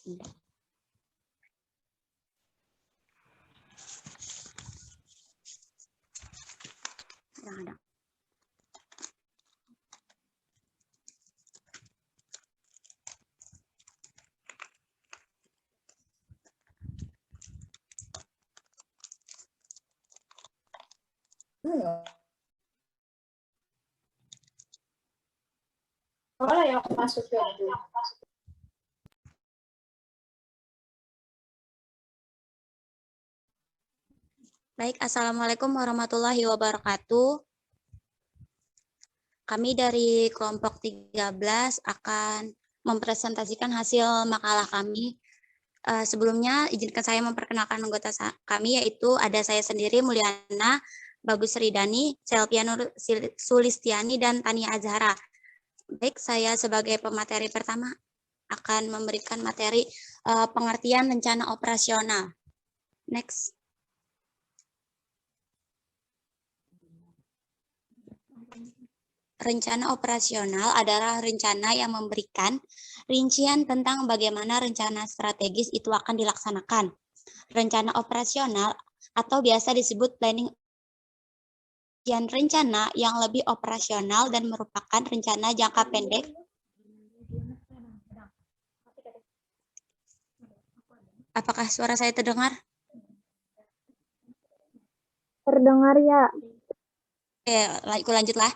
Ada. Mana yang aku masuk ya? Baik, Assalamualaikum warahmatullahi wabarakatuh. Kami dari kelompok 13 akan mempresentasikan hasil makalah kami. Sebelumnya, izinkan saya memperkenalkan anggota kami, yaitu ada saya sendiri, Mulyana Bagus Ridani, Selviana Sulistiani, dan Tania Azhara. Baik, saya sebagai pemateri pertama akan memberikan materi pengertian rencana operasional. Next. Rencana operasional adalah rencana yang memberikan rincian tentang bagaimana rencana strategis itu akan dilaksanakan. Rencana operasional atau biasa disebut planning rencana yang lebih operasional dan merupakan rencana jangka pendek. Apakah suara saya terdengar? Terdengar ya. Oke, lanjutlah.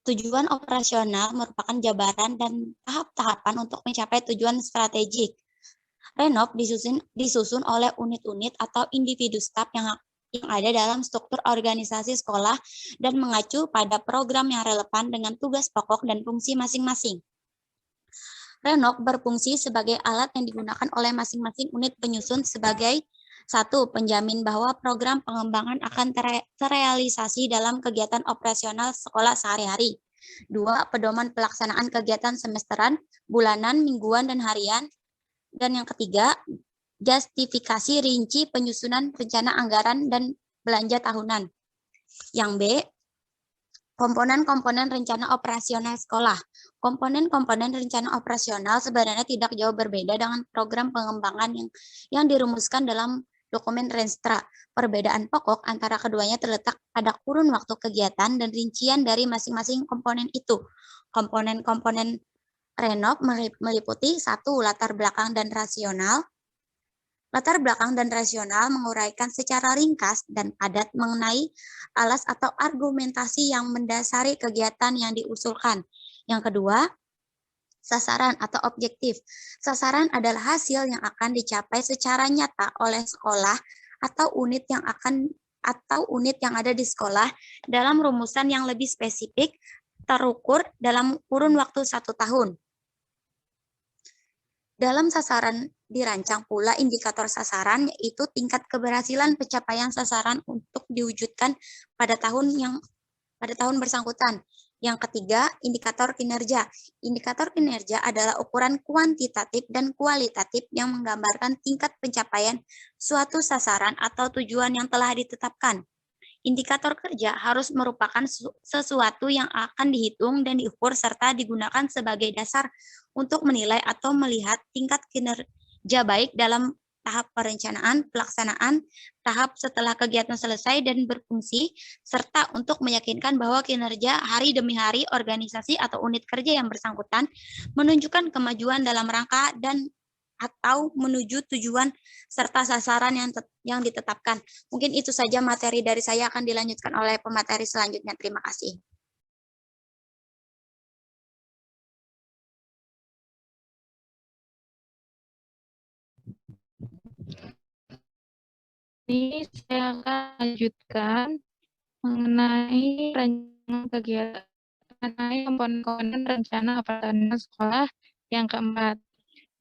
Tujuan operasional merupakan jabaran dan tahap-tahapan untuk mencapai tujuan strategik. Renov disusun oleh unit-unit atau individu staf yang ada dalam struktur organisasi sekolah dan mengacu pada program yang relevan dengan tugas pokok dan fungsi masing-masing. Renov berfungsi sebagai alat yang digunakan oleh masing-masing unit penyusun sebagai satu, penjamin bahwa program pengembangan akan terrealisasi dalam kegiatan operasional sekolah sehari-hari. 2, pedoman pelaksanaan kegiatan semesteran, bulanan, mingguan, dan harian. Dan yang ketiga, justifikasi rinci penyusunan rencana anggaran dan belanja tahunan. Yang B, komponen-komponen rencana operasional sekolah. Komponen-komponen rencana operasional sebenarnya tidak jauh berbeda dengan program pengembangan yang dirumuskan dalam dokumen Renstra. Perbedaan pokok antara keduanya terletak pada kurun waktu kegiatan dan rincian dari masing-masing komponen itu. Komponen-komponen Renov meliputi 1, latar belakang dan rasional. Latar belakang dan rasional menguraikan secara ringkas dan padat mengenai alas atau argumentasi yang mendasari kegiatan yang diusulkan. Yang kedua, sasaran atau objektif. Sasaran adalah hasil yang akan dicapai secara nyata oleh sekolah atau unit yang ada di sekolah dalam rumusan yang lebih spesifik, terukur dalam kurun waktu 1 tahun. Dalam sasaran dirancang pula indikator sasaran, yaitu tingkat keberhasilan pencapaian sasaran untuk diwujudkan pada tahun bersangkutan. Yang ketiga, indikator kinerja. Indikator kinerja adalah ukuran kuantitatif dan kualitatif yang menggambarkan tingkat pencapaian suatu sasaran atau tujuan yang telah ditetapkan. Indikator kerja harus merupakan sesuatu yang akan dihitung dan diukur serta digunakan sebagai dasar untuk menilai atau melihat tingkat kinerja baik dalam tahap perencanaan, pelaksanaan, tahap setelah kegiatan selesai dan berfungsi, serta untuk meyakinkan bahwa kinerja hari demi hari organisasi atau unit kerja yang bersangkutan menunjukkan kemajuan dalam rangka dan atau menuju tujuan serta sasaran yang ditetapkan. Mungkin itu saja materi dari saya, akan dilanjutkan oleh pemateri selanjutnya. Terima kasih. Ini saya akan lanjutkan mengenai rencana kegiatan, mengenai komponen-komponen rencana operasional sekolah yang keempat,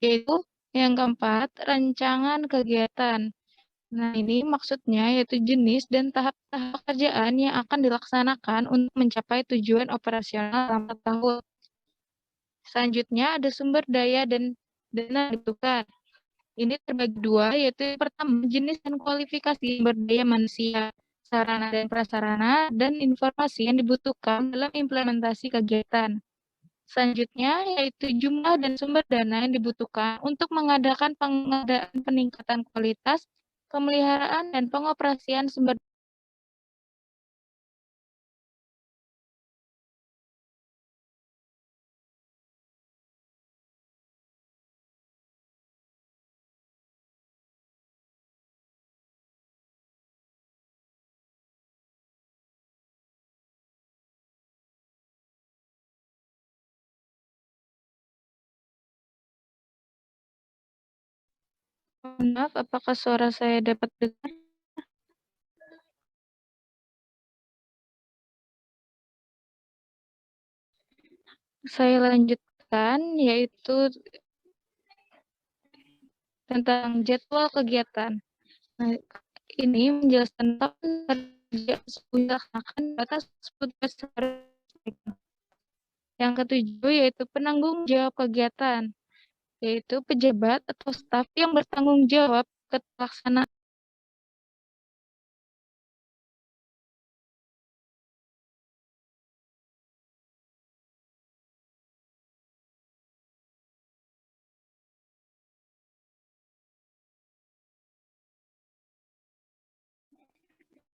yaitu yang keempat, rancangan kegiatan. Nah, ini maksudnya yaitu jenis dan tahap-tahap pekerjaan yang akan dilaksanakan untuk mencapai tujuan operasional selama tahun. Selanjutnya ada sumber daya dan dana dibutuhkan. Ini terbagi dua, yaitu yang pertama jenis dan kualifikasi sumber daya manusia, sarana dan prasarana, dan informasi yang dibutuhkan dalam implementasi kegiatan. Selanjutnya, yaitu jumlah dan sumber dana yang dibutuhkan untuk mengadakan pengadaan peningkatan kualitas, pemeliharaan, dan pengoperasian sumber. Maaf, apakah suara saya dapat dengar? Saya lanjutkan, yaitu tentang jadwal kegiatan. Nah, ini menjelaskan tentang kerja akan batas tugas. Yang ketujuh yaitu penanggung jawab kegiatan, yaitu pejabat atau staf yang bertanggung jawab ke pelaksanaan.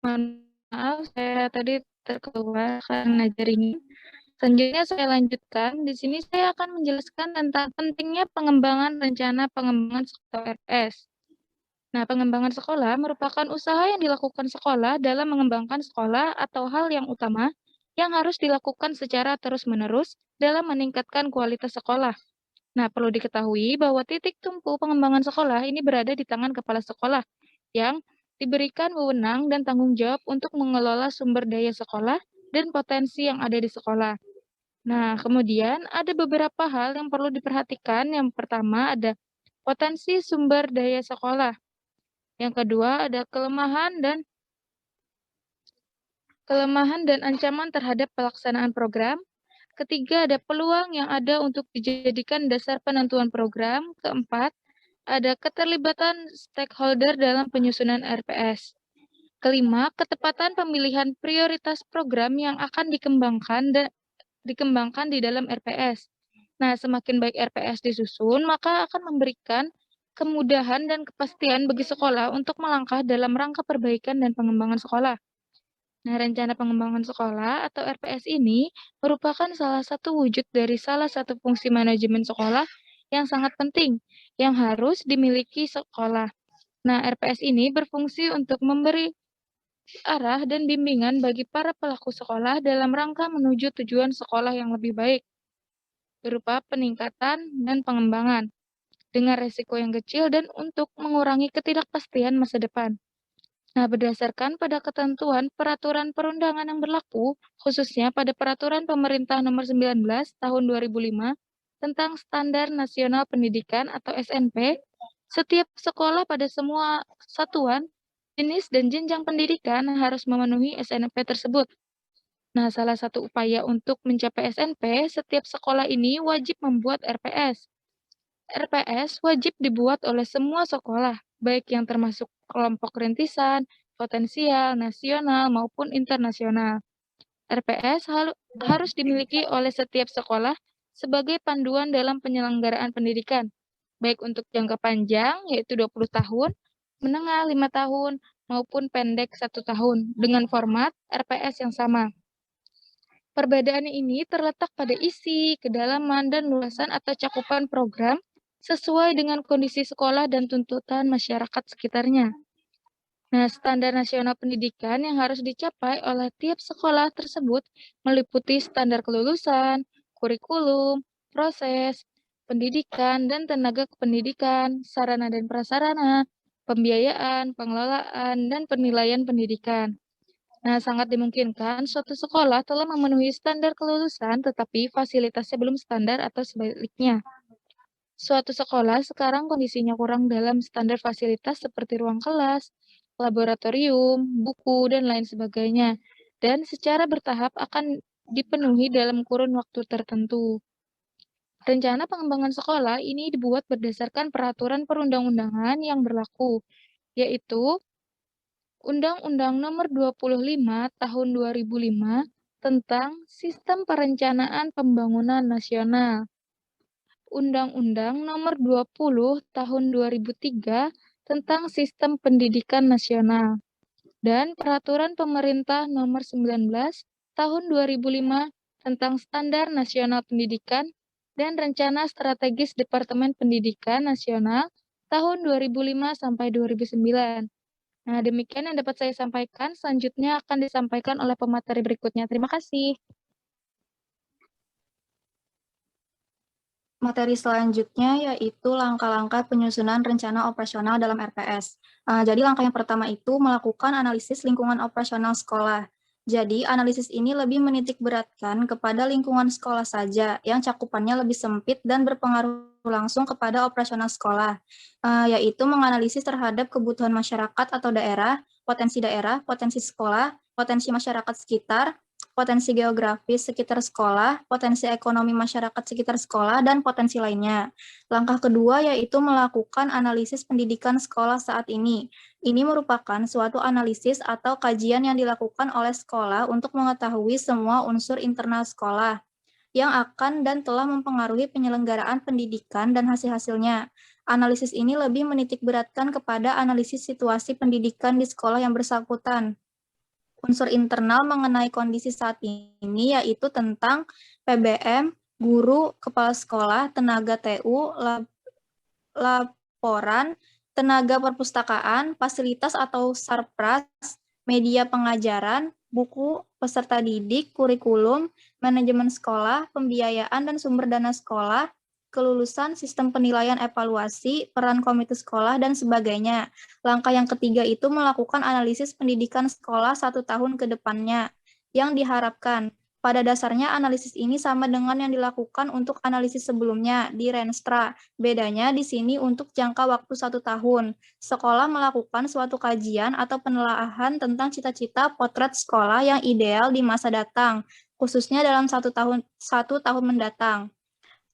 Maaf, saya tadi terkeluar karena jaringan. Selanjutnya saya lanjutkan. Di sini saya akan menjelaskan tentang pentingnya pengembangan rencana pengembangan atau RPS. Nah, pengembangan sekolah merupakan usaha yang dilakukan sekolah dalam mengembangkan sekolah atau hal yang utama yang harus dilakukan secara terus-menerus dalam meningkatkan kualitas sekolah. Nah, perlu diketahui bahwa titik tumpu pengembangan sekolah ini berada di tangan kepala sekolah yang diberikan wewenang dan tanggung jawab untuk mengelola sumber daya sekolah dan potensi yang ada di sekolah. Nah, kemudian ada beberapa hal yang perlu diperhatikan. Yang pertama ada potensi sumber daya sekolah. Yang kedua ada kelemahan dan ancaman terhadap pelaksanaan program. Ketiga ada peluang yang ada untuk dijadikan dasar penentuan program. Keempat, ada keterlibatan stakeholder dalam penyusunan RPS. Kelima, ketepatan pemilihan prioritas program yang akan dikembangkan di dalam RPS. Nah, semakin baik RPS disusun, maka akan memberikan kemudahan dan kepastian bagi sekolah untuk melangkah dalam rangka perbaikan dan pengembangan sekolah. Nah, rencana pengembangan sekolah atau RPS ini merupakan salah satu wujud dari salah satu fungsi manajemen sekolah yang sangat penting yang harus dimiliki sekolah. Nah, RPS ini berfungsi untuk memberi arah dan bimbingan bagi para pelaku sekolah dalam rangka menuju tujuan sekolah yang lebih baik, berupa peningkatan dan pengembangan, dengan resiko yang kecil dan untuk mengurangi ketidakpastian masa depan. Nah, berdasarkan pada ketentuan peraturan perundangan yang berlaku, khususnya pada Peraturan Pemerintah Nomor 19 Tahun 2005 tentang Standar Nasional Pendidikan atau SNP, setiap sekolah pada semua satuan, jenis dan jenjang pendidikan harus memenuhi SNP tersebut. Nah, salah satu upaya untuk mencapai SNP, setiap sekolah ini wajib membuat RPS. RPS wajib dibuat oleh semua sekolah, baik yang termasuk kelompok rintisan, potensial, nasional, maupun internasional. RPS harus dimiliki oleh setiap sekolah sebagai panduan dalam penyelenggaraan pendidikan, baik untuk jangka panjang, yaitu 20 tahun, menengah 5 tahun, maupun pendek 1 tahun, dengan format RPS yang sama. Perbedaan ini terletak pada isi, kedalaman, dan luasan atau cakupan program sesuai dengan kondisi sekolah dan tuntutan masyarakat sekitarnya. Nah, standar nasional pendidikan yang harus dicapai oleh tiap sekolah tersebut meliputi standar kelulusan, kurikulum, proses, pendidikan dan tenaga kependidikan, sarana dan prasarana, pembiayaan, pengelolaan, dan penilaian pendidikan. Nah, sangat dimungkinkan suatu sekolah telah memenuhi standar kelulusan, tetapi fasilitasnya belum standar atau sebaliknya. Suatu sekolah sekarang kondisinya kurang dalam standar fasilitas seperti ruang kelas, laboratorium, buku, dan lain sebagainya, dan secara bertahap akan dipenuhi dalam kurun waktu tertentu. Rencana pengembangan sekolah ini dibuat berdasarkan peraturan perundang-undangan yang berlaku, yaitu Undang-Undang Nomor 25 Tahun 2005 tentang Sistem Perencanaan Pembangunan Nasional. Undang-Undang Nomor 20 Tahun 2003 tentang Sistem Pendidikan Nasional dan Peraturan Pemerintah Nomor 19 Tahun 2005 tentang Standar Nasional Pendidikan dan Rencana Strategis Departemen Pendidikan Nasional tahun 2005 sampai 2009. Nah, demikian yang dapat saya sampaikan. Selanjutnya akan disampaikan oleh pemateri berikutnya. Terima kasih. Materi selanjutnya yaitu langkah-langkah penyusunan rencana operasional dalam RPS. Jadi langkah yang pertama itu melakukan analisis lingkungan operasional sekolah. Jadi analisis ini lebih menitik beratkan kepada lingkungan sekolah saja yang cakupannya lebih sempit dan berpengaruh langsung kepada operasional sekolah, yaitu menganalisis terhadap kebutuhan masyarakat atau daerah, potensi sekolah, potensi masyarakat sekitar, potensi geografis sekitar sekolah, potensi ekonomi masyarakat sekitar sekolah, dan potensi lainnya. Langkah kedua yaitu melakukan analisis pendidikan sekolah saat ini. Ini merupakan suatu analisis atau kajian yang dilakukan oleh sekolah untuk mengetahui semua unsur internal sekolah yang akan dan telah mempengaruhi penyelenggaraan pendidikan dan hasil-hasilnya. Analisis ini lebih menitik beratkan kepada analisis situasi pendidikan di sekolah yang bersangkutan. Unsur internal mengenai kondisi saat ini yaitu tentang PBM, guru, kepala sekolah, tenaga TU, laporan, tenaga perpustakaan, fasilitas atau sarpras, media pengajaran, buku, peserta didik, kurikulum, manajemen sekolah, pembiayaan dan sumber dana sekolah, kelulusan, sistem penilaian evaluasi, peran komite sekolah, dan sebagainya. Langkah yang ketiga itu melakukan analisis pendidikan sekolah 1 tahun ke depannya, yang diharapkan. Pada dasarnya analisis ini sama dengan yang dilakukan untuk analisis sebelumnya di Renstra. Bedanya di sini untuk jangka waktu 1 tahun. Sekolah melakukan suatu kajian atau penelaahan tentang cita-cita potret sekolah yang ideal di masa datang, khususnya dalam 1 tahun mendatang.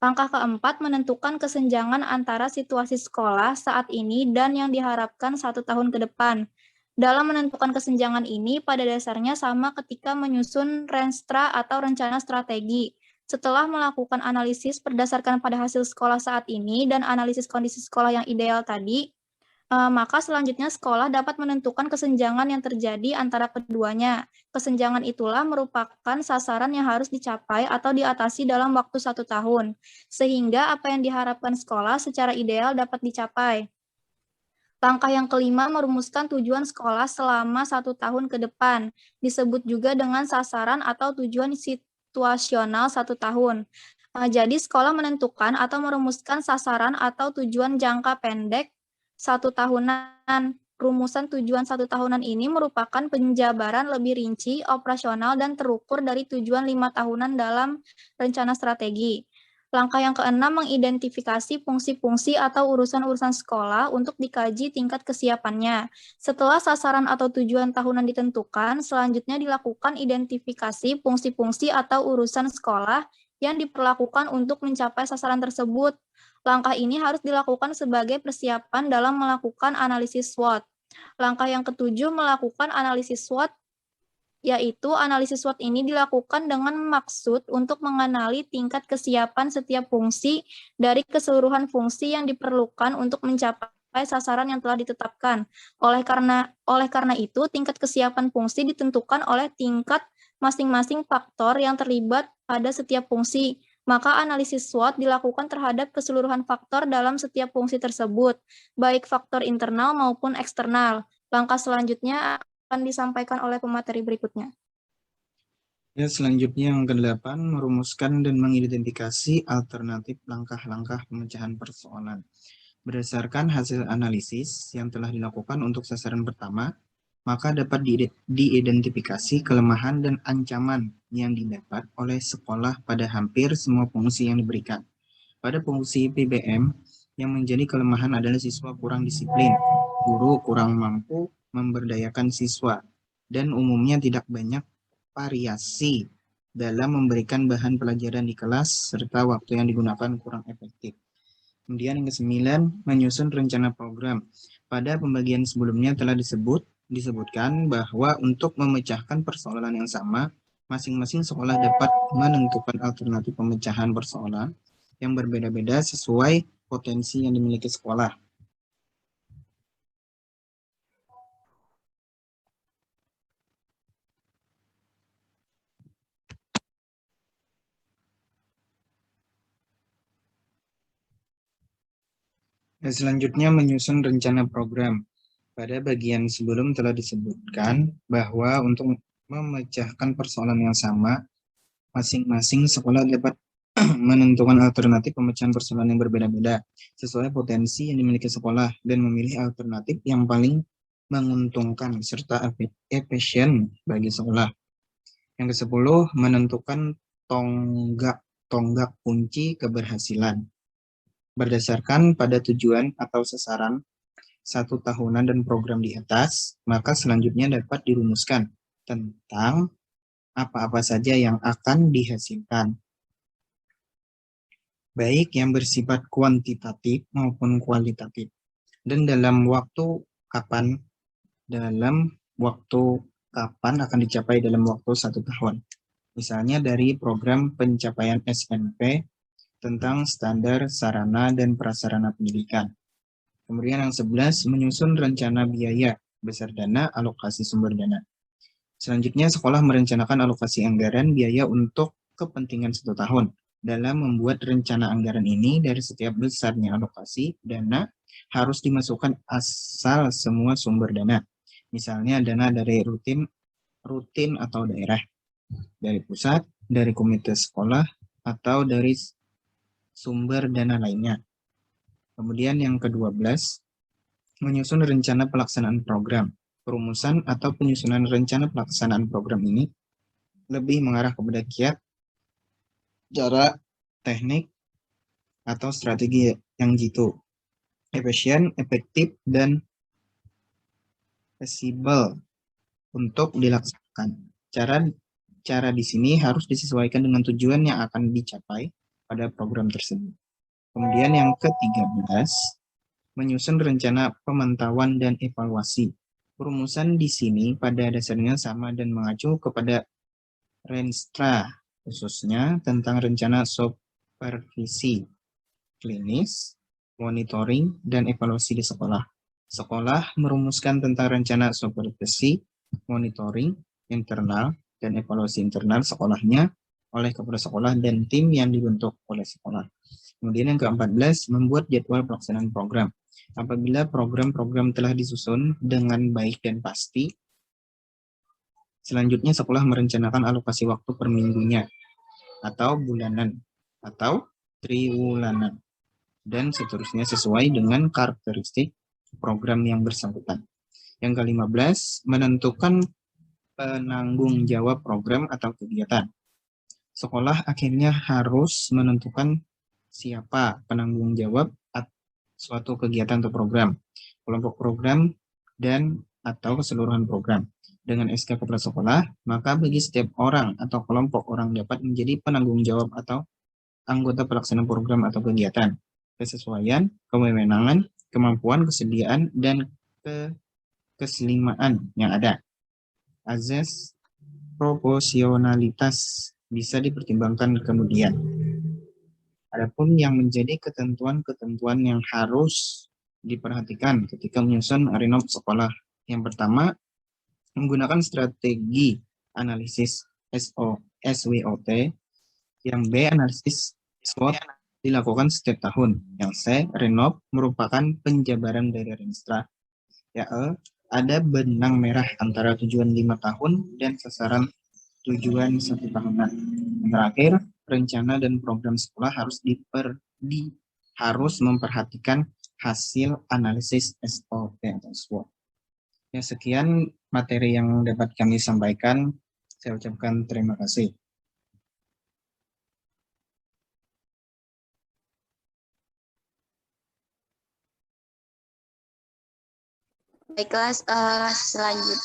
Langkah keempat, menentukan kesenjangan antara situasi sekolah saat ini dan yang diharapkan 1 tahun ke depan. Dalam menentukan kesenjangan ini, pada dasarnya sama ketika menyusun Renstra atau rencana strategi. Setelah melakukan analisis berdasarkan pada hasil sekolah saat ini dan analisis kondisi sekolah yang ideal tadi, maka selanjutnya sekolah dapat menentukan kesenjangan yang terjadi antara keduanya. Kesenjangan itulah merupakan sasaran yang harus dicapai atau diatasi dalam waktu 1 tahun, sehingga apa yang diharapkan sekolah secara ideal dapat dicapai. Langkah yang kelima, merumuskan tujuan sekolah selama 1 tahun ke depan, disebut juga dengan sasaran atau tujuan situasional 1 tahun. Jadi sekolah menentukan atau merumuskan sasaran atau tujuan jangka pendek 1 tahunan. Rumusan tujuan 1 tahunan ini merupakan penjabaran lebih rinci, operasional, dan terukur dari tujuan 5 tahunan dalam rencana strategi. Langkah yang keenam, mengidentifikasi fungsi-fungsi atau urusan-urusan sekolah untuk dikaji tingkat kesiapannya. Setelah sasaran atau tujuan tahunan ditentukan, selanjutnya dilakukan identifikasi fungsi-fungsi atau urusan sekolah yang diperlakukan untuk mencapai sasaran tersebut. Langkah ini harus dilakukan sebagai persiapan dalam melakukan analisis SWOT. Langkah yang ketujuh, melakukan analisis SWOT, yaitu analisis SWOT ini dilakukan dengan maksud untuk mengenali tingkat kesiapan setiap fungsi dari keseluruhan fungsi yang diperlukan untuk mencapai sasaran yang telah ditetapkan. Oleh karena itu, tingkat kesiapan fungsi ditentukan oleh tingkat masing-masing faktor yang terlibat pada setiap fungsi. Maka analisis SWOT dilakukan terhadap keseluruhan faktor dalam setiap fungsi tersebut, baik faktor internal maupun eksternal. Langkah selanjutnya akan disampaikan oleh pemateri berikutnya. Ya, selanjutnya yang ke-8, merumuskan dan mengidentifikasi alternatif langkah-langkah pemecahan persoalan. Berdasarkan hasil analisis yang telah dilakukan untuk sasaran pertama, maka dapat diidentifikasi kelemahan dan ancaman yang didapat oleh sekolah pada hampir semua fungsi yang diberikan. Pada fungsi PBM, yang menjadi kelemahan adalah siswa kurang disiplin, guru kurang mampu memberdayakan siswa, dan umumnya tidak banyak variasi dalam memberikan bahan pelajaran di kelas, serta waktu yang digunakan kurang efektif. Kemudian yang ke-9, menyusun rencana program. Pada pembagian sebelumnya telah disebutkan bahwa untuk memecahkan persoalan yang sama, Masing-masing sekolah dapat menentukan alternatif pemecahan persoalan yang berbeda-beda sesuai potensi yang dimiliki sekolah. Dan selanjutnya menyusun rencana program. Pada bagian sebelum telah disebutkan bahwa untuk memecahkan persoalan yang sama, masing-masing sekolah dapat menentukan alternatif pemecahan persoalan yang berbeda-beda sesuai potensi yang dimiliki sekolah dan memilih alternatif yang paling menguntungkan serta efisien bagi sekolah. Yang ke-10, menentukan tonggak kunci keberhasilan. Berdasarkan pada tujuan atau sasaran 1 tahunan dan program di atas, maka selanjutnya dapat dirumuskan tentang apa-apa saja yang akan dihasilkan, baik yang bersifat kuantitatif maupun kualitatif, dan dalam waktu kapan akan dicapai dalam waktu 1 tahun. Misalnya dari program pencapaian SNP tentang standar sarana dan prasarana pendidikan. Kemudian yang 11, menyusun rencana biaya, besar dana, alokasi sumber dana. Selanjutnya, sekolah merencanakan alokasi anggaran biaya untuk kepentingan 1 tahun. Dalam membuat rencana anggaran ini, dari setiap besarnya alokasi dana, harus dimasukkan asal semua sumber dana. Misalnya, dana dari rutin atau daerah, dari pusat, dari komite sekolah, atau dari sumber dana lainnya. Kemudian yang ke-12, menyusun rencana pelaksanaan program. Perumusan atau penyusunan rencana pelaksanaan program ini lebih mengarah kepada kiat, cara, teknik, atau strategi yang jitu, efisien, efektif, dan feasible untuk dilaksanakan. Cara di sini harus disesuaikan dengan tujuan yang akan dicapai pada program tersebut. Kemudian yang ke-13, menyusun rencana pemantauan dan evaluasi. Perumusan di sini pada dasarnya sama dan mengacu kepada Renstra, khususnya tentang rencana supervisi klinis, monitoring, dan evaluasi di sekolah. Sekolah merumuskan tentang rencana supervisi, monitoring internal, dan evaluasi internal sekolahnya oleh kepala sekolah dan tim yang dibentuk oleh sekolah. Kemudian yang ke-14, membuat jadwal pelaksanaan program. Apabila program-program telah disusun dengan baik dan pasti, selanjutnya sekolah merencanakan alokasi waktu per minggunya, atau bulanan, atau triwulanan, dan seterusnya sesuai dengan karakteristik program yang bersangkutan. Yang ke-15, menentukan penanggung jawab program atau kegiatan. Sekolah akhirnya harus menentukan siapa penanggung jawab suatu kegiatan atau program, kelompok program, dan atau keseluruhan program. Dengan SK kepala sekolah, maka bagi setiap orang atau kelompok orang dapat menjadi penanggung jawab atau anggota pelaksana program atau kegiatan. Kesesuaian, kewenangan, kemampuan, kesediaan, dan keselimaan yang ada. Azas proporsionalitas bisa dipertimbangkan kemudian. Adapun yang menjadi ketentuan-ketentuan yang harus diperhatikan ketika menyusun renov sekolah. Yang pertama, menggunakan strategi analisis SWOT. Yang B, analisis SWOT dilakukan setiap tahun. Yang C, renov merupakan penjabaran dari Renstra. Ya, ada benang merah antara tujuan 5 tahun dan sasaran tujuan 1 tahunan. Yang terakhir, rencana dan program sekolah harus memperhatikan hasil analisis SWOT atau SWOT. Ya, sekian materi yang dapat kami sampaikan. Saya ucapkan terima kasih. Baiklah, selanjutnya.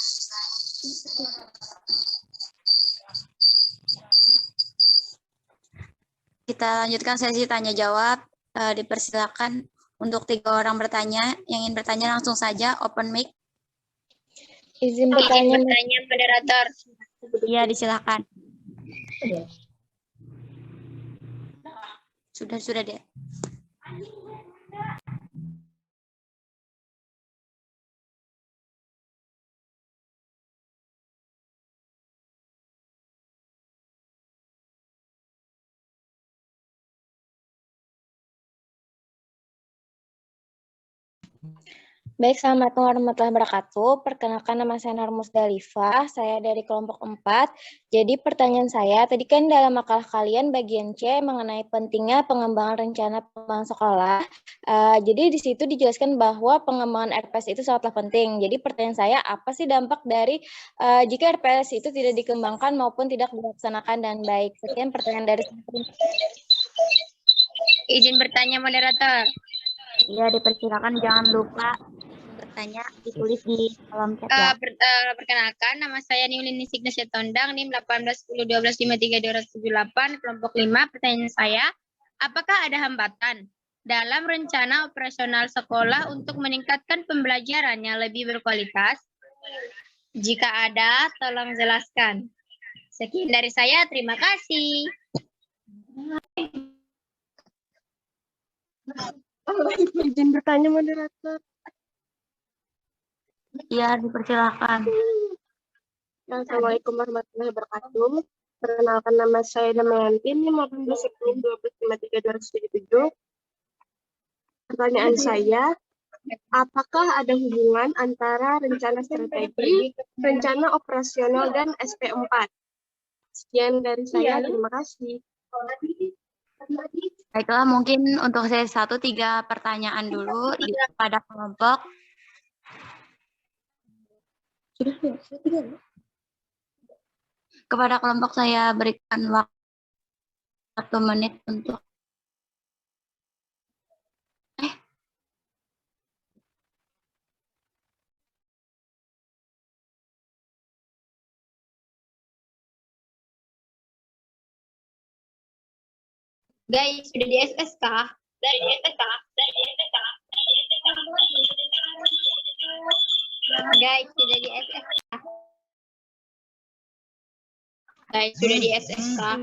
Kita lanjutkan sesi tanya jawab. Dipersilakan untuk 3 orang bertanya. Yang ingin bertanya langsung saja, open mic. Izin bertanya, moderator. Iya, disilakan. Sudah deh. Baik, Assalamualaikum warahmatullahi wabarakatuh. Perkenalkan, nama saya Nur Musdalifah, saya dari kelompok 4. Jadi pertanyaan saya, tadi kan dalam makalah kalian bagian C mengenai pentingnya pengembangan rencana pengembangan sekolah. Jadi di situ dijelaskan bahwa pengembangan RPS itu sangatlah penting. Jadi pertanyaan saya, apa sih dampak dari jika RPS itu tidak dikembangkan maupun tidak dilaksanakan dengan baik? Sekian pertanyaan dari saya. Izin bertanya moderator. Ya, dipersilakan jangan lupa bertanya ditulis di kolom chat ya. Perkenalkan, nama saya Niulini Signasia Tondang, NIM 1810125328, kelompok 5. Pertanyaan saya, apakah ada hambatan dalam rencana operasional sekolah untuk meningkatkan pembelajarannya lebih berkualitas? Jika ada, tolong jelaskan. Sekian dari saya, terima kasih. Izin bertanya moderator. Iya, dipersilakan. Assalamualaikum warahmatullahi wabarakatuh. Perkenalkan, nama saya Damayanti, 1510125327. Pertanyaan saya, apakah ada hubungan antara rencana strategi, rencana operasional, dan SP4? Sekian dari saya, terima kasih. Baiklah, mungkin untuk sesi 1 3 pertanyaan dulu pada kelompok. Kepada kelompok saya berikan waktu 1 menit untuk Guys, sudah di SS kah? Guys, sudah di SS kah? Guys, sudah di SS kah?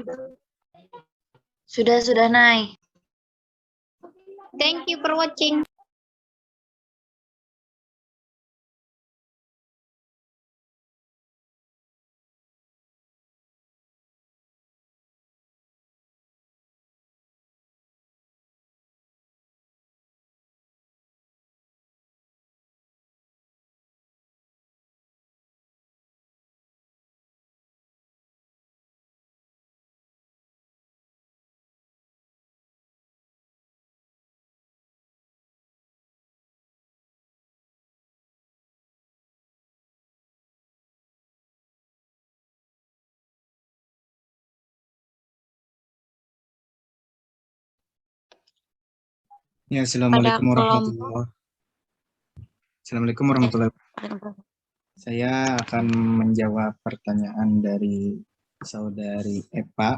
sudah naik. Thank you for watching. Ya, Assalamualaikum warahmatullahi wabarakatuh. Saya akan menjawab pertanyaan dari saudari Epa.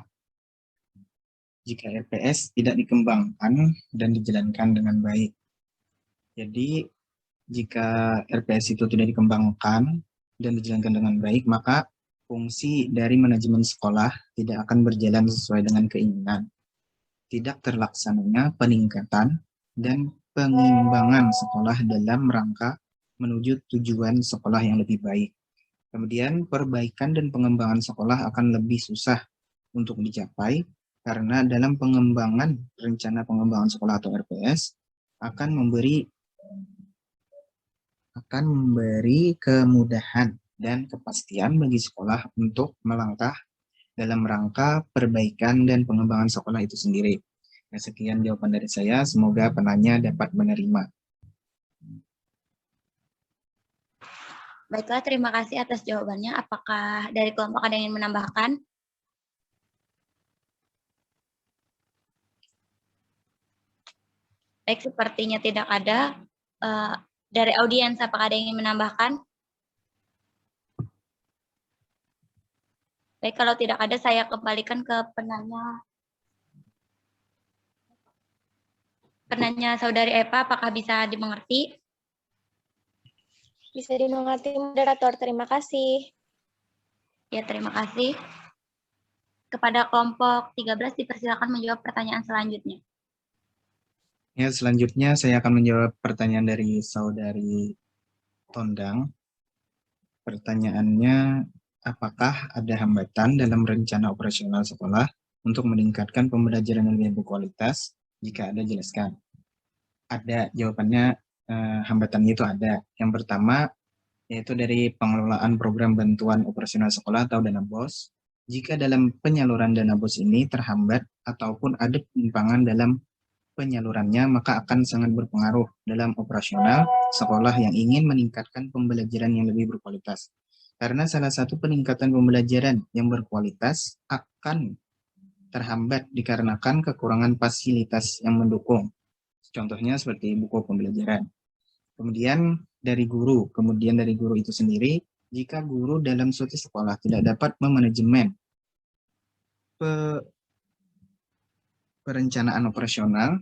Jika RPS tidak dikembangkan dan dijalankan dengan baik. Jadi, jika RPS itu tidak dikembangkan dan dijalankan dengan baik, maka fungsi dari manajemen sekolah tidak akan berjalan sesuai dengan keinginan. Tidak terlaksananya peningkatan dan pengimbangan sekolah dalam rangka menuju tujuan sekolah yang lebih baik. Kemudian perbaikan dan pengembangan sekolah akan lebih susah untuk dicapai karena dalam pengembangan rencana pengembangan sekolah atau RPS akan memberi kemudahan dan kepastian bagi sekolah untuk melangkah dalam rangka perbaikan dan pengembangan sekolah itu sendiri. Nah, sekian jawaban dari saya, semoga penanya dapat menerima. Baiklah, terima kasih atas jawabannya. Apakah dari kelompok ada yang ingin menambahkan? Baik, sepertinya tidak ada. Dari audiens, apakah ada yang ingin menambahkan? Baik, kalau tidak ada, saya kembalikan ke penanya. Penanya saudari Epa, apakah bisa dimengerti? Bisa dimengerti, moderator. Terima kasih. Ya, terima kasih. Kepada kelompok 13 dipersilakan menjawab pertanyaan selanjutnya. Ya, selanjutnya saya akan menjawab pertanyaan dari saudari Tondang. Pertanyaannya, apakah ada hambatan dalam rencana operasional sekolah untuk meningkatkan pembelajaran yang lebih berkualitas? Jika ada, jelaskan. Ada, jawabannya hambatannya itu ada. Yang pertama, yaitu dari pengelolaan program bantuan operasional sekolah atau dana BOS. Jika dalam penyaluran dana BOS ini terhambat ataupun ada penyimpangan dalam penyalurannya, maka akan sangat berpengaruh dalam operasional sekolah yang ingin meningkatkan pembelajaran yang lebih berkualitas. Karena salah satu peningkatan pembelajaran yang berkualitas akan terhambat dikarenakan kekurangan fasilitas yang mendukung. Contohnya seperti buku pembelajaran. Kemudian dari guru itu sendiri, jika guru dalam suatu sekolah tidak dapat memanajemen perencanaan operasional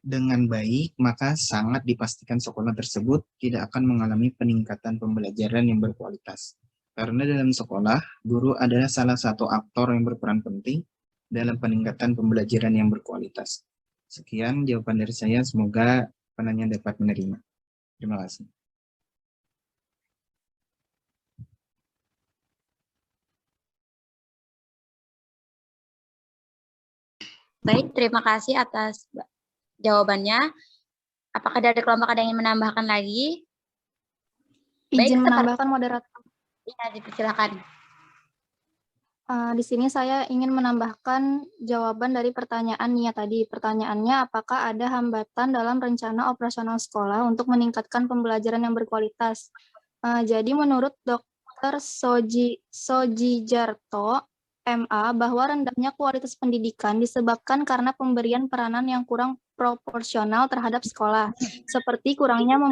dengan baik, maka sangat dipastikan sekolah tersebut tidak akan mengalami peningkatan pembelajaran yang berkualitas. Karena dalam sekolah, guru adalah salah satu aktor yang berperan penting dalam peningkatan pembelajaran yang berkualitas. Sekian jawaban dari saya, semoga penanya dapat menerima. Terima kasih. Baik, terima kasih atas jawabannya. Apakah dari kelompok ada yang ingin menambahkan lagi? Izin menambahkan, moderator. Iya, dipersilakan. Di sini saya ingin menambahkan jawaban dari pertanyaan Nia tadi. Pertanyaannya, apakah ada hambatan dalam rencana operasional sekolah untuk meningkatkan pembelajaran yang berkualitas? Jadi menurut Dr. Sojijarto, MA, bahwa rendahnya kualitas pendidikan disebabkan karena pemberian peranan yang kurang proporsional terhadap sekolah, seperti kurangnya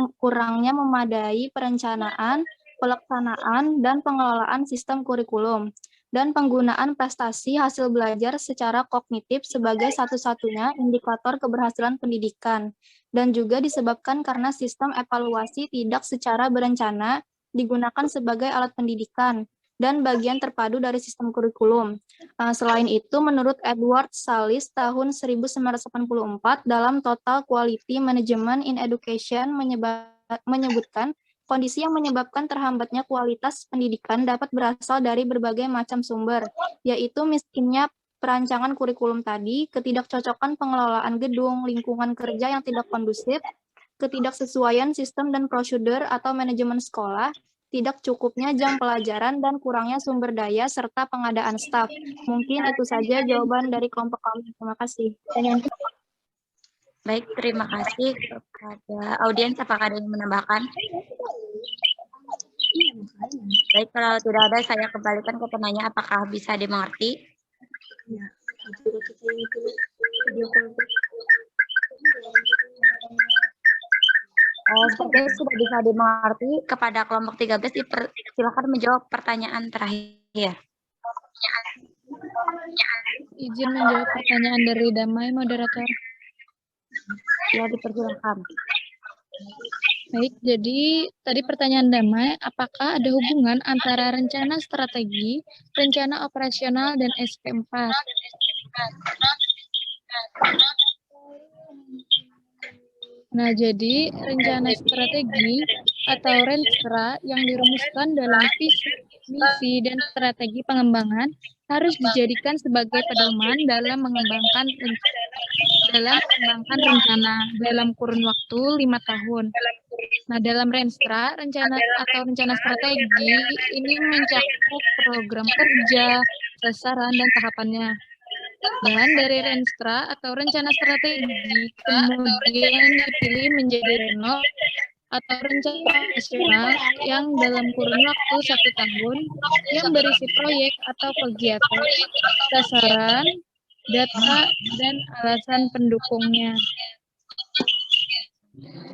memadai perencanaan, pelaksanaan, dan pengelolaan sistem kurikulum, dan penggunaan prestasi hasil belajar secara kognitif sebagai satu-satunya indikator keberhasilan pendidikan, dan juga disebabkan karena sistem evaluasi tidak secara berencana digunakan sebagai alat pendidikan dan bagian terpadu dari sistem kurikulum. Selain itu, menurut Edward Salis tahun 1984 dalam Total Quality Management in Education menyebutkan kondisi yang menyebabkan terhambatnya kualitas pendidikan dapat berasal dari berbagai macam sumber, yaitu miskinnya perancangan kurikulum tadi, ketidakcocokan pengelolaan gedung, lingkungan kerja yang tidak kondusif, ketidaksesuaian sistem dan prosedur atau manajemen sekolah, tidak cukupnya jam pelajaran, dan kurangnya sumber daya serta pengadaan staf. Mungkin itu saja jawaban dari kelompok kami. Terima kasih. Baik, terima kasih kepada audiens. Apakah ada yang menambahkan? Baik, kalau tidak ada, saya kembalikan ke penanya. Apakah bisa dimengerti? Sepertinya sudah bisa dimengerti. Kepada kelompok 13, silakan menjawab pertanyaan terakhir. Izin menjawab pertanyaan dari Damai, moderator. Ya, dipersilakan. Baik, jadi tadi pertanyaan Damai, apakah ada hubungan antara rencana strategi, rencana operasional, dan SP4? Nah, jadi rencana strategi atau Renstra yang dirumuskan dalam visi, misi, dan strategi pengembangan harus dijadikan sebagai pedoman dalam mengembangkan rencana dalam kurun waktu 5 tahun. Nah, dalam Renstra, rencana strategi ini mencakup program kerja, sasaran, dan tahapannya. Dan dari Renstra atau rencana strategi kemudian dipilih menjadi Renov atau rencana nasional yang dalam kurun waktu 1 tahun yang berisi proyek atau kegiatan, sasaran, data, dan alasan pendukungnya.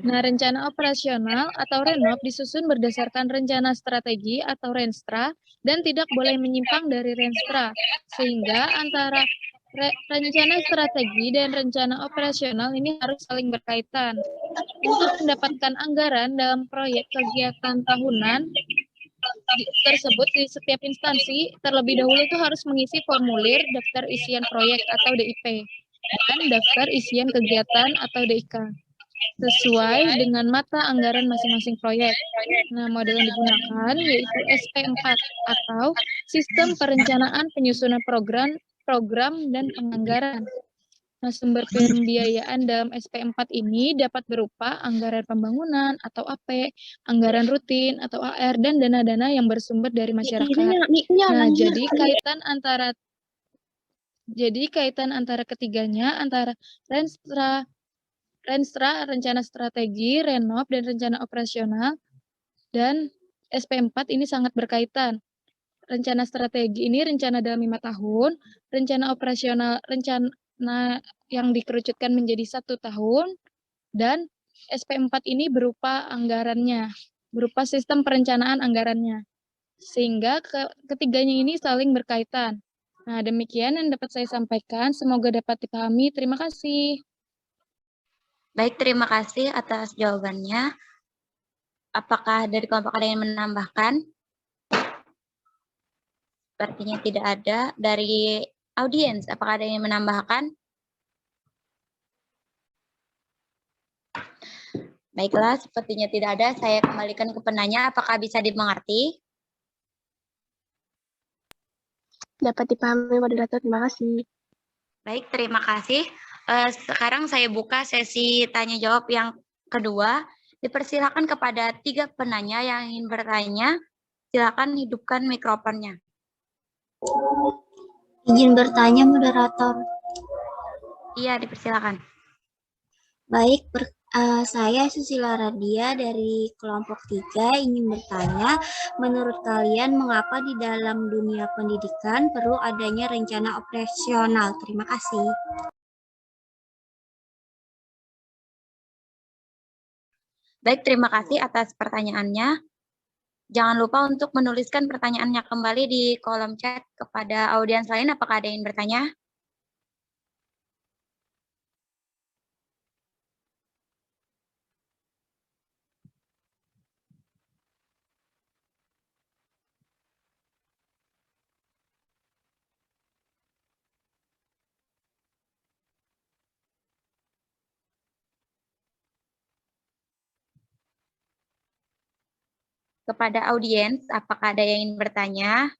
Nah, rencana operasional atau Renov disusun berdasarkan rencana strategi atau Renstra dan tidak boleh menyimpang dari Renstra, sehingga antara rencana strategi dan rencana operasional ini harus saling berkaitan. Untuk mendapatkan anggaran dalam proyek kegiatan tahunan, tersebut di setiap instansi terlebih dahulu itu harus mengisi formulir daftar isian proyek atau DIP dan daftar isian kegiatan atau DIK sesuai dengan mata anggaran masing-masing proyek. Nah, model yang digunakan yaitu SP4 atau Sistem Perencanaan Penyusunan Program dan Penganggaran. Nah, sumber pembiayaan dalam SP4 ini dapat berupa anggaran pembangunan atau AP, anggaran rutin atau AR, dan dana-dana yang bersumber dari masyarakat. Nah, jadi kaitan antara ketiganya, antara Renstra, rencana strategi, Renov, dan rencana operasional, dan SP4 ini sangat berkaitan. Rencana strategi ini rencana dalam 5 tahun, rencana operasional rencana yang dikerucutkan menjadi 1 tahun, dan SP4 ini berupa anggarannya, berupa sistem perencanaan anggarannya. Sehingga ketiganya ini saling berkaitan. Nah, demikian yang dapat saya sampaikan. Semoga dapat dipahami. Terima kasih. Baik, terima kasih atas jawabannya. Apakah dari kelompok ada yang menambahkan? Sepertinya tidak ada. Dari audiens, apakah ada yang menambahkan? Baiklah, sepertinya tidak ada. Saya kembalikan ke penanya. Apakah bisa dimengerti? Dapat dipahami, moderator. Terima kasih. Baik, terima kasih. Sekarang saya buka sesi tanya jawab yang kedua. Dipersilakan kepada 3 penanya yang ingin bertanya. Silakan hidupkan mikrofonnya. Izin bertanya, moderator. Iya, dipersilakan. Baik, saya Susila Radia dari kelompok 3 ingin bertanya, menurut kalian mengapa di dalam dunia pendidikan perlu adanya rencana operasional? Terima kasih. Baik, terima kasih atas pertanyaannya. Jangan lupa untuk menuliskan pertanyaannya kembali di kolom chat kepada audiens lain. Apakah ada yang bertanya? Kepada audiens, apakah ada yang ingin bertanya?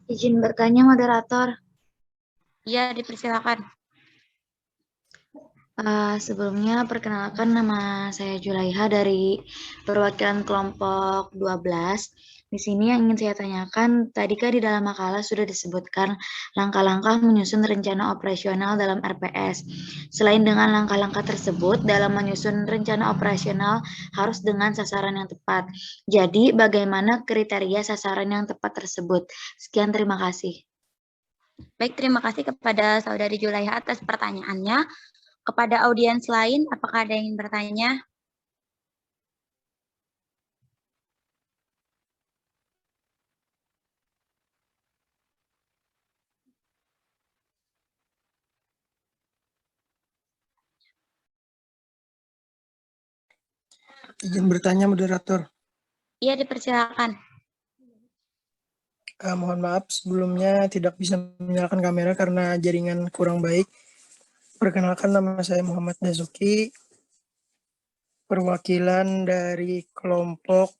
Izin bertanya, moderator. Iya, dipersilakan. Sebelumnya perkenalkan, nama saya Julaiha dari perwakilan kelompok 12. Di sini yang ingin saya tanyakan, tadi kan di dalam makalah sudah disebutkan langkah-langkah menyusun rencana operasional dalam RPS. Selain dengan langkah-langkah tersebut, dalam menyusun rencana operasional harus dengan sasaran yang tepat. Jadi, bagaimana kriteria sasaran yang tepat tersebut? Sekian, terima kasih. Baik, terima kasih kepada Saudari Julaiha atas pertanyaannya. Kepada audiens lain, apakah ada yang ingin bertanya? Izin bertanya, moderator. Iya, dipersilakan. Mohon maaf, sebelumnya tidak bisa menyalakan kamera karena jaringan kurang baik. Perkenalkan, nama saya Muhammad Dazuki, perwakilan dari kelompok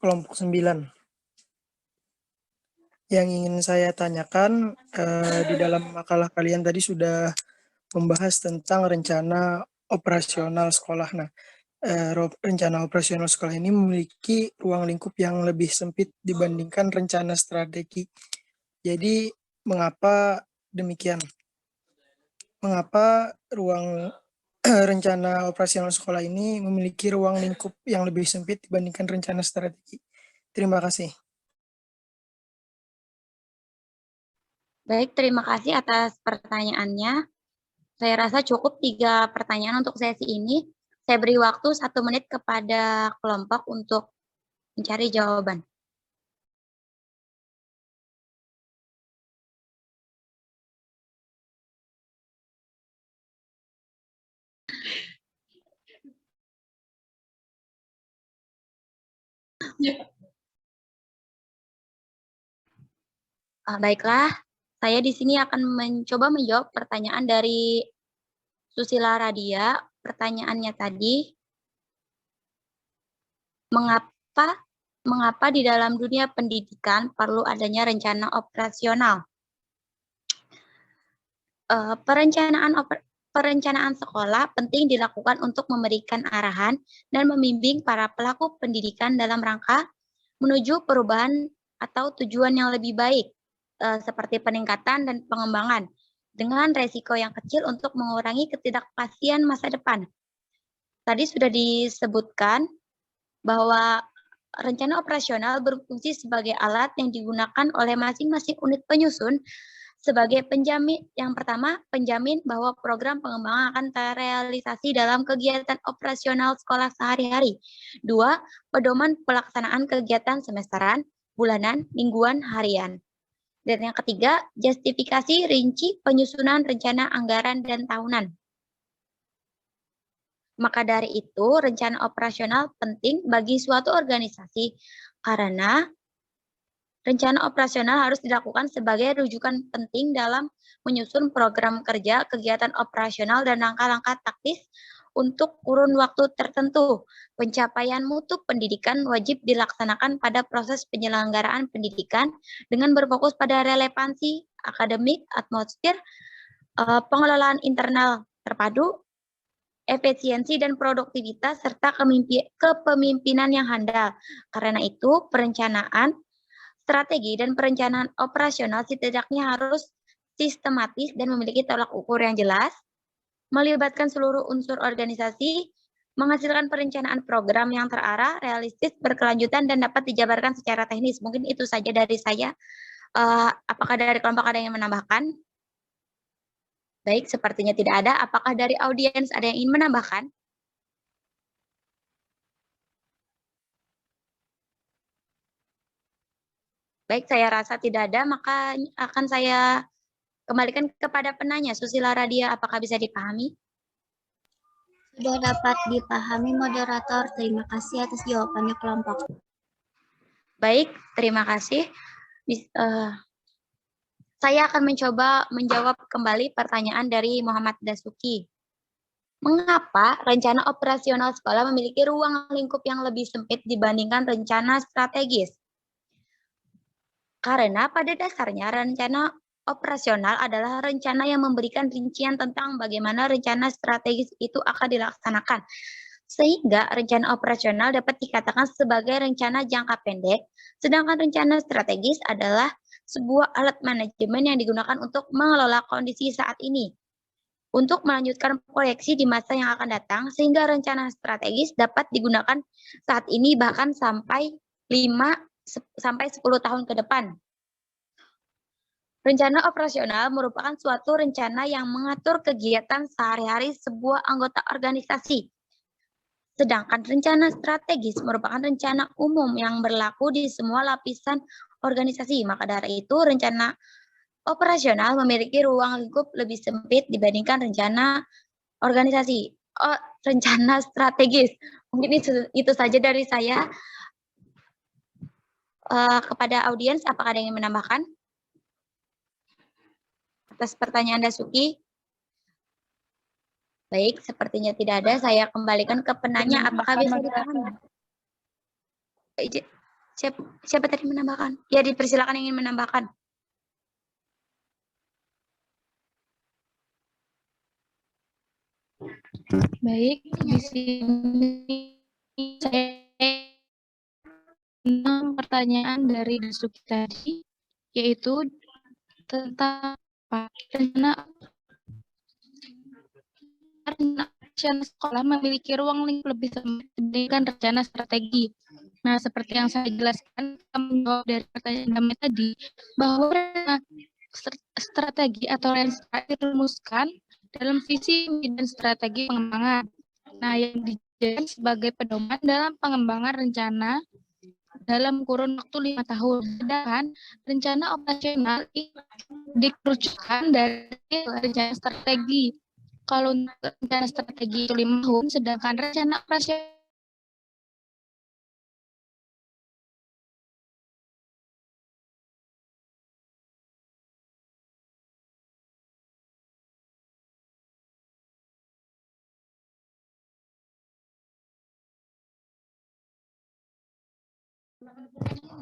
9. Yang ingin saya tanyakan, di dalam makalah kalian tadi sudah membahas tentang rencana operasional sekolah. Nah, rencana operasional sekolah ini memiliki ruang lingkup yang lebih sempit dibandingkan rencana strategi. Jadi, mengapa demikian? Mengapa ruang rencana operasional sekolah ini memiliki ruang lingkup yang lebih sempit dibandingkan rencana strategi? Terima kasih. Baik, terima kasih atas pertanyaannya. Saya rasa cukup 3 pertanyaan untuk sesi ini. Saya beri waktu 1 menit kepada kelompok untuk mencari jawaban. Baiklah, saya di sini akan mencoba menjawab pertanyaan dari Susila Radia. Pertanyaannya tadi, mengapa di dalam dunia pendidikan perlu adanya rencana operasional? Perencanaan sekolah penting dilakukan untuk memberikan arahan dan membimbing para pelaku pendidikan dalam rangka menuju perubahan atau tujuan yang lebih baik, seperti peningkatan dan pengembangan, dengan resiko yang kecil untuk mengurangi ketidakpastian masa depan. Tadi sudah disebutkan bahwa rencana operasional berfungsi sebagai alat yang digunakan oleh masing-masing unit penyusun sebagai penjamin. Yang pertama, penjamin bahwa program pengembangan akan terrealisasi dalam kegiatan operasional sekolah sehari-hari. 2, pedoman pelaksanaan kegiatan semesteran, bulanan, mingguan, harian. Dan yang ketiga, justifikasi rinci penyusunan rencana anggaran dan tahunan. Maka dari itu, rencana operasional penting bagi suatu organisasi karena rencana operasional harus dilakukan sebagai rujukan penting dalam menyusun program kerja, kegiatan operasional, dan langkah-langkah taktis untuk kurun waktu tertentu. Pencapaian mutu pendidikan wajib dilaksanakan pada proses penyelenggaraan pendidikan dengan berfokus pada relevansi akademik, atmosfer, pengelolaan internal terpadu, efisiensi dan produktivitas, serta kepemimpinan yang handal. Karena itu, perencanaan strategi dan perencanaan operasional setidaknya harus sistematis dan memiliki tolak ukur yang jelas, melibatkan seluruh unsur organisasi, menghasilkan perencanaan program yang terarah, realistis, berkelanjutan, dan dapat dijabarkan secara teknis. Mungkin itu saja dari saya. Apakah dari kelompok ada yang menambahkan? Baik, sepertinya tidak ada. Apakah dari audiens ada yang ingin menambahkan? Baik, saya rasa tidak ada, maka akan saya kembalikan kepada penanya. Susila Radia, apakah bisa dipahami? Sudah dapat dipahami, moderator. Terima kasih atas jawabannya kelompok. Baik, terima kasih. Saya akan mencoba menjawab kembali pertanyaan dari Muhammad Dasuki. Mengapa rencana operasional sekolah memiliki ruang lingkup yang lebih sempit dibandingkan rencana strategis? Karena pada dasarnya rencana operasional adalah rencana yang memberikan rincian tentang bagaimana rencana strategis itu akan dilaksanakan. Sehingga rencana operasional dapat dikatakan sebagai rencana jangka pendek, sedangkan rencana strategis adalah sebuah alat manajemen yang digunakan untuk mengelola kondisi saat ini, untuk melanjutkan proyeksi di masa yang akan datang, sehingga rencana strategis dapat digunakan saat ini bahkan sampai 10 tahun ke depan. Rencana operasional merupakan suatu rencana yang mengatur kegiatan sehari-hari sebuah anggota organisasi. Sedangkan rencana strategis merupakan rencana umum yang berlaku di semua lapisan organisasi. Maka dari itu, rencana operasional memiliki ruang lingkup lebih sempit dibandingkan rencana organisasi. Rencana strategis. Mungkin itu saja dari saya. Kepada audiens, apakah ada yang ingin menambahkan? Atas pertanyaan Dasuki. Baik, sepertinya tidak ada. Saya kembalikan ke penanya. Apakah bisa dipahami? Siapa tadi menambahkan? Ya, dipersilakan yang ingin menambahkan. Baik, di sini saya tentang pertanyaan dari Dasuki tadi, yaitu tentang rencana rencana sekolah memiliki ruang lingkup lebih sempit dibandingkan rencana strategi. Nah, seperti yang saya jelaskan, menjawab dari pertanyaan kami tadi, bahwa strategi atau renstra dirumuskan dalam visi dan strategi pengembangan. Nah, yang dijadikan sebagai pedoman dalam pengembangan rencana dalam kurun waktu 5 tahun. Sedangkan rencana operasional dikerucutkan dari rencana strategi. Kalau rencana strategi itu 5 tahun, sedangkan rencana operasional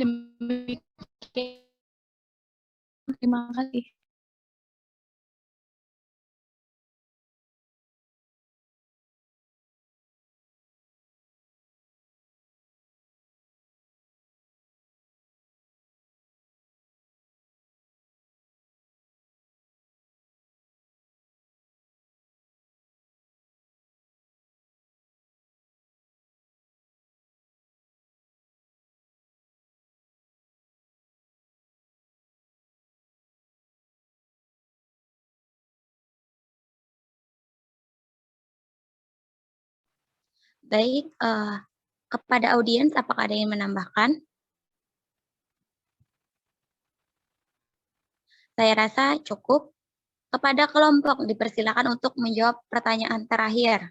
demikian. Terima kasih. Baik, kepada audiens, apakah ada yang menambahkan? Saya rasa cukup. Kepada kelompok, dipersilakan untuk menjawab pertanyaan terakhir.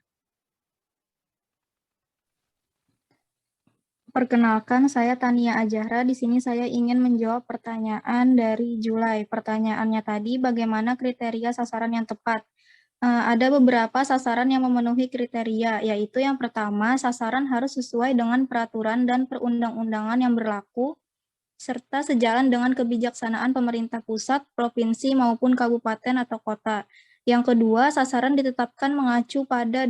Perkenalkan, saya Tania Ajahra. Di sini saya ingin menjawab pertanyaan dari Julai. Pertanyaannya tadi, bagaimana kriteria sasaran yang tepat? Ada beberapa sasaran yang memenuhi kriteria, yaitu yang pertama, sasaran harus sesuai dengan peraturan dan perundang-undangan yang berlaku, serta sejalan dengan kebijaksanaan pemerintah pusat, provinsi, maupun kabupaten atau kota. Yang kedua, sasaran ditetapkan mengacu pada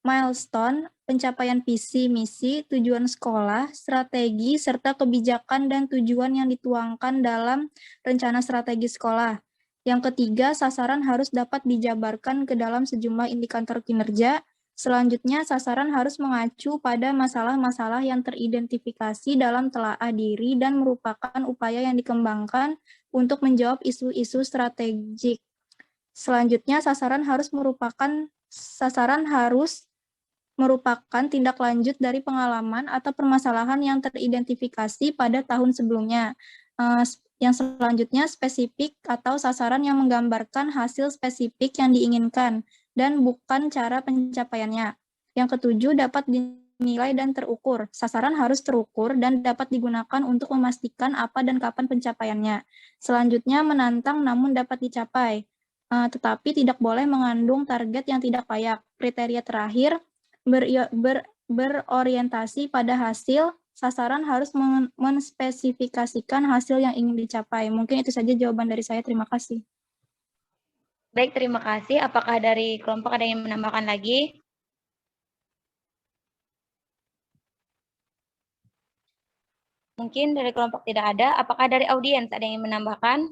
milestone, pencapaian visi, misi, tujuan sekolah, strategi, serta kebijakan dan tujuan yang dituangkan dalam rencana strategi sekolah. Yang ketiga, sasaran harus dapat dijabarkan ke dalam sejumlah indikator kinerja. Selanjutnya, sasaran harus mengacu pada masalah-masalah yang teridentifikasi dalam telaah diri dan merupakan upaya yang dikembangkan untuk menjawab isu-isu strategik. Selanjutnya, sasaran harus merupakan tindak lanjut dari pengalaman atau permasalahan yang teridentifikasi pada tahun sebelumnya. Yang selanjutnya, spesifik atau sasaran yang menggambarkan hasil spesifik yang diinginkan dan bukan cara pencapaiannya. Yang ketujuh, dapat dinilai dan terukur. Sasaran harus terukur dan dapat digunakan untuk memastikan apa dan kapan pencapaiannya. Selanjutnya, menantang namun dapat dicapai, tetapi tidak boleh mengandung target yang tidak layak. Kriteria terakhir, berorientasi pada hasil. Sasaran harus menspesifikasikan hasil yang ingin dicapai. Mungkin itu saja jawaban dari saya. Terima kasih. Baik, terima kasih. Apakah dari kelompok ada yang menambahkan lagi? Mungkin dari kelompok tidak ada. Apakah dari audiens ada yang menambahkan?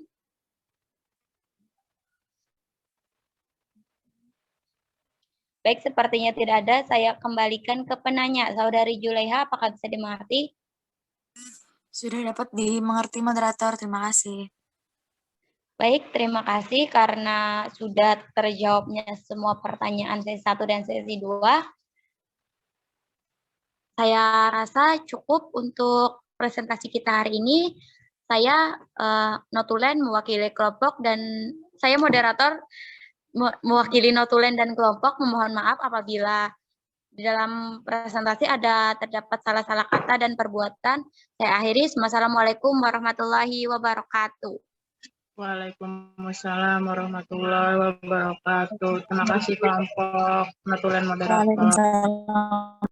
Baik, sepertinya tidak ada. Saya kembalikan ke penanya. Saudari Julaiha, apakah bisa dimengerti? Sudah dapat dimengerti, moderator. Terima kasih. Baik, terima kasih karena sudah terjawabnya semua pertanyaan sesi 1 dan sesi 2. Saya rasa cukup untuk presentasi kita hari ini. Saya notulen mewakili kelompok dan saya moderator mewakili notulen dan kelompok. Memohon maaf apabila di dalam presentasi terdapat salah-salah kata dan perbuatan. Saya akhiri. Wassalamualaikum warahmatullahi wabarakatuh. Waalaikumsalam warahmatullahi wabarakatuh. Terima kasih kelompok notulen moderator. Waalaikumsalam.